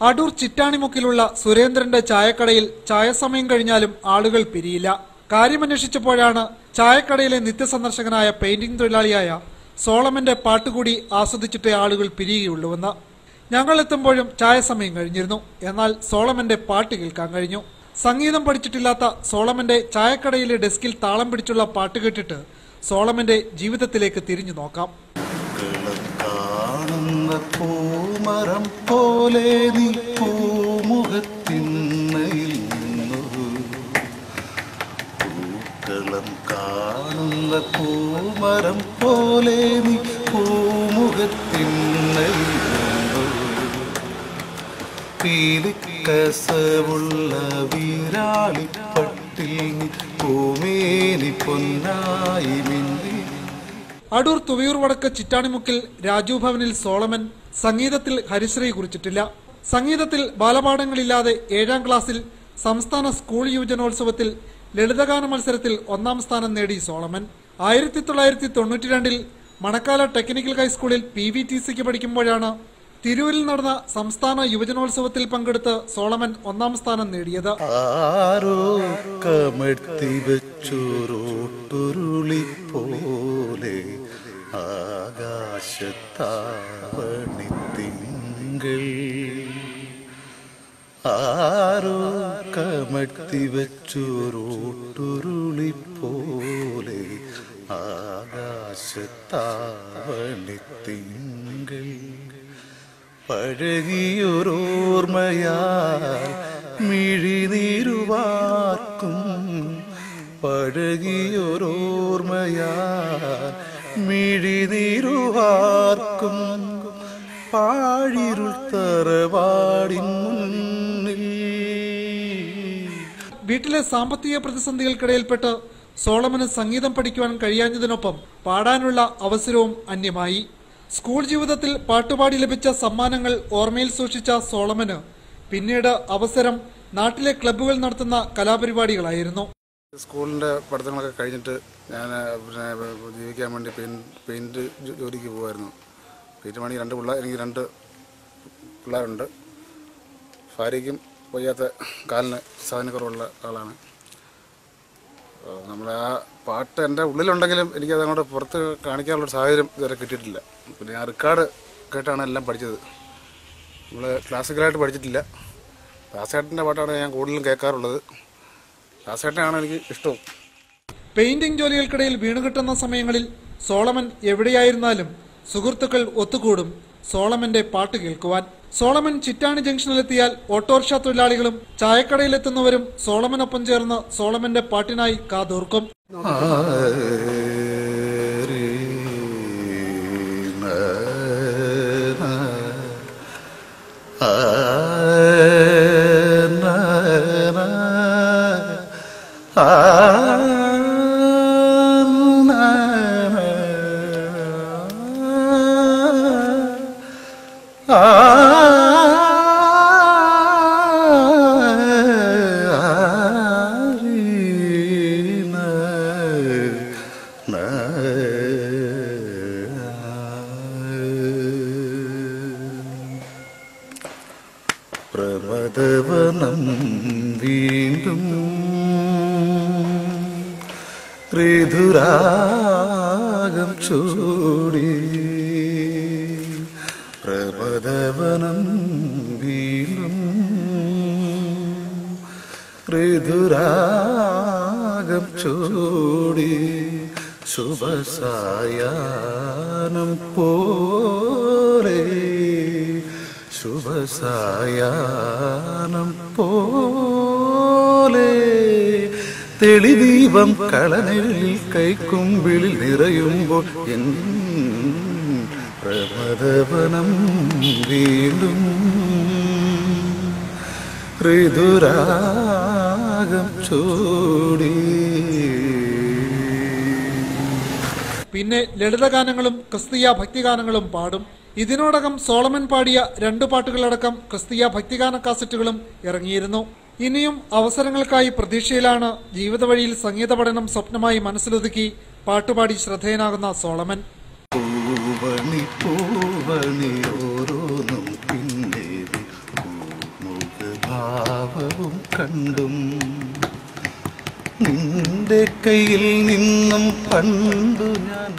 അടൂർ ചിറ്റാണിമുക്കിലുള്ള സുരേന്ദ്രന്റെ ചായക്കടയിൽ ചായസമയം കഴിഞ്ഞാലും ആളുകൾ പിരിയില്ല. കാര്യമന്വേഷിച്ചപ്പോഴാണ് ചായക്കടയിലെ നിത്യസന്ദർശകനായ പെയിന്റിംഗ് തൊഴിലാളിയായ സോളമന്റെ പാട്ടുകൂടി ആസ്വദിച്ചിട്ടേ ആളുകൾ പിരിയുകയുള്ളൂവെന്ന്. ഞങ്ങൾ എത്തുമ്പോഴും ചായസമയം കഴിഞ്ഞിരുന്നു. എന്നാൽ സോളമന്റെ പാട്ട് കേൾക്കാൻ കഴിഞ്ഞു. സംഗീതം പഠിച്ചിട്ടില്ലാത്ത സോളമന്റെ ചായക്കടയിലെ ഡെസ്കിൽ താളം പിടിച്ചുള്ള പാട്ട് കേട്ടിട്ട് സോളമന്റെ ജീവിതത്തിലേക്ക് തിരിഞ്ഞു നോക്കാം. പൂമരം പോലെ നീ പൂമുഖത്തിന്നയിൽ പൂക്കളം കാണുന്ന പൂമരം പോലെ നീ പൂമുഖത്തിന്നയിൽ പീലിക്കസവുള്ള വീരാളിപ്പട്ടിൽ നീ പൂമേനി പൊന്നായി മിന്നി. അടൂർ തുവയൂർ വടക്ക് ചിറ്റാണിമുക്കിൽ രാജു ഭവനിൽ സോളമൻ സംഗീതത്തിൽ ഹരിശ്രീ കുറിച്ചിട്ടില്ല. സംഗീതത്തിൽ ബാലപാഠങ്ങളില്ലാതെ 7ാം ക്ലാസ്സിൽ സംസ്ഥാന സ്കൂൾ യുവജനോത്സവത്തിൽ ലളിതഗാന മത്സരത്തിൽ 1ാം സ്ഥാനം നേടി സോളമൻ. 1992 മണക്കാല ടെക്നിക്കൽ ഹൈസ്കൂളിൽ PVTCക്ക് പഠിക്കുമ്പോഴാണ് തിരൂരിൽ നടന്ന സംസ്ഥാന യുവജനോത്സവത്തിൽ പങ്കെടുത്ത് സോളമൻ 1ാം സ്ഥാനം നേടിയത്. ആകാശത്താവണിത്തിങ്കൾ ആരോ കമഴ്ത്തി വെച്ചോരോട്ടുരുളി പോലെ ആകാശത്താവണിത്തിങ്കൾ പഴകിയൊരോർമ്മയാൽ മിഴിനീരുവാർക്കും പഴകിയൊരോർമ്മയാൽ മിഴിനീരുവാർക്കും പാഴിരുൾ തറവാടിൻ മുന്നിൽ. വീട്ടിലെ സാമ്പത്തിക പ്രതിസന്ധികൾക്കിടയിൽപ്പെട്ട് സോളമന് സംഗീതം പഠിക്കുവാൻ കഴിയാഞ്ഞതിനൊപ്പം പാടാനുള്ള അവസരവും അന്യമായി. സ്കൂൾ ജീവിതത്തിൽ പാട്ടുപാടി ലഭിച്ച സമ്മാനങ്ങൾ ഓർമ്മയിൽ സൂക്ഷിച്ച സോളമന് പിന്നീട് അവസരം നാട്ടിലെ ക്ലബ്ബുകൾ നടത്തുന്ന കലാപരിപാടികളായിരുന്നു. സ്കൂളിൻ്റെ പഠിത്തങ്ങളൊക്കെ കഴിഞ്ഞിട്ട് ഞാൻ ജീവിക്കാൻ വേണ്ടി പെയിൻറ്റ് ജോലിക്ക് പോകുമായിരുന്നു. പെയിൻറ്റ് പണി എനിക്ക് രണ്ട് പിള്ളേരുണ്ട്. ഭാര്യയ്ക്കും വയ്യാത്ത കാലിന് സാധനക്കുറവുള്ള ആളാണ്. നമ്മൾ ആ പാട്ട് എൻ്റെ ഉള്ളിലുണ്ടെങ്കിലും എനിക്കത് അങ്ങോട്ട് പുറത്ത് കാണിക്കാനുള്ളൊരു സാഹചര്യം ഇതുവരെ കിട്ടിയിട്ടില്ല. പിന്നെ ഞാൻ റെക്കോർഡ് കേട്ടാണ് എല്ലാം പഠിച്ചത്. നമ്മൾ ക്ലാസിക്കലായിട്ട് പഠിച്ചിട്ടില്ല. ദാസേട്ടൻ്റെ പാട്ടാണ് ഞാൻ കൂടുതലും കേൾക്കാറുള്ളത്. ദാസേട്ടനെയാണ് എനിക്ക് ഇഷ്ടവും. പെയിന്റിംഗ് ജോലികൾക്കിടയിൽ വീണുകിട്ടുന്ന സമയങ്ങളിൽ സോളമൻ എവിടെയായിരുന്നാലും സുഹൃത്തുക്കൾ ഒത്തുകൂടും സോളമന്റെ പാട്ട് കേൾക്കുവാൻ. സോളമൻ ചിറ്റാണി ജംഗ്ഷനിലെത്തിയാൽ ഓട്ടോറിക്ഷ തൊഴിലാളികളും ചായക്കടയിലെത്തുന്നവരും സോളമനൊപ്പം ചേർന്ന് സോളമന്റെ പാട്ടിനായി കാതോർക്കും. പ്രമദവനം വീണ്ടും ഋതുരാഗം ചൂടി പ്രമദവനം വീണ്ടും ഋതുരാഗം ചൂടി ശുഭസായാനം പോലെ ശുഭസായാനം പോലെ തെളിദീപം കളനിൽ കൈക്കുമ്പിളിൽ നിറയുമ്പോൾ എൻ പ്രമദവനം വീണ്ടും ഋതുരാഗം ചൂടി. പിന്നെ ലളിതഗാനങ്ങളും ക്രിസ്തീയ ഭക്തിഗാനങ്ങളും പാടും. ഇതിനോടകം സോളമൻ പാടിയ 2 പാട്ടുകളടക്കം ക്രിസ്തീയ ഭക്തിഗാന കാസറ്റുകളും ഇറങ്ങിയിരുന്നു. ഇനിയും അവസരങ്ങൾക്കായി പ്രതീക്ഷയിലാണ്. ജീവിത വഴിയിൽ സംഗീത പഠനം സ്വപ്നമായി മനസ്സിലൊതുക്കി പാട്ടുപാടി ശ്രദ്ധേയനാകുന്ന സോളമൻ. പൂവണി പൂവണി ഓരോന്നും പിന്നെ ഭാവവും കണ്ടും നിന്റെ കയ്യിൽ നിന്നും പണ്ടു ഞാൻ